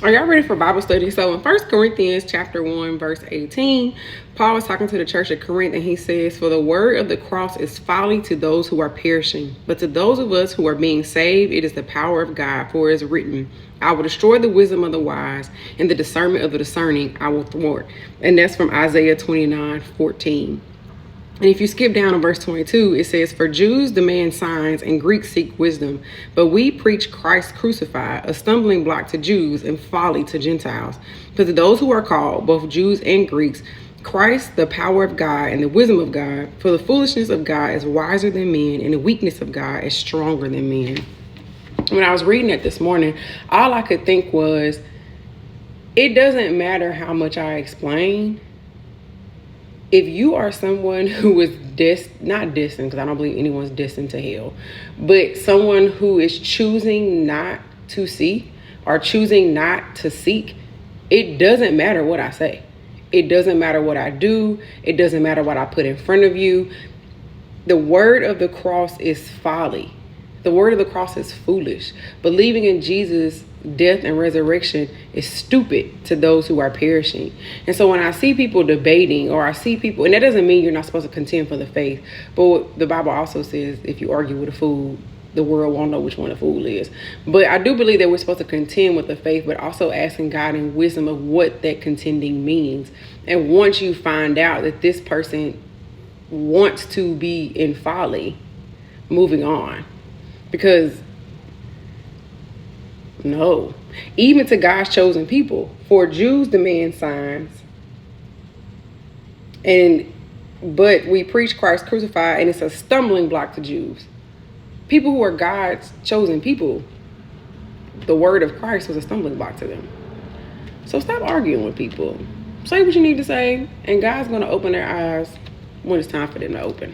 Are y'all ready for Bible study? So in 1 Corinthians chapter 1, verse 18, Paul was talking to the church at Corinth, and he says, "For the word of the cross is folly to those who are perishing, but to those of us who are being saved, it is the power of God. For it is written, I will destroy the wisdom of the wise, and the discernment of the discerning I will thwart." And that's from Isaiah 29:14. And if you skip down to verse 22, it says, "For Jews demand signs and Greeks seek wisdom, but we preach Christ crucified, a stumbling block to Jews and folly to Gentiles. But to those who are called, both Jews and Greeks, Christ, the power of God and the wisdom of God. For the foolishness of God is wiser than men, and the weakness of God is stronger than men." When I was reading it this morning, all I could think was, it doesn't matter how much I explain. If you are someone who is not destined, because I don't believe anyone's destined to hell, but someone who is choosing not to see or choosing not to seek, it doesn't matter what I say. It doesn't matter what I do. It doesn't matter what I put in front of you. The word of the cross is folly. The word of the cross is foolish. Believing in Jesus' death and resurrection is stupid to those who are perishing. And so when I see people debating, or I see people, and that doesn't mean you're not supposed to contend for the faith, but the Bible also says if you argue with a fool, the world won't know which one a fool is. But I do believe that we're supposed to contend with the faith, but also asking God in wisdom of what that contending means. And once you find out that this person wants to be in folly, moving on. Because no, even to God's chosen people, for Jews demand signs, but we preach Christ crucified, and it's a stumbling block to Jews. People who are God's chosen people, the word of Christ was a stumbling block to them. So stop arguing with people. Say what you need to say, and God's going to open their eyes when it's time for them to open.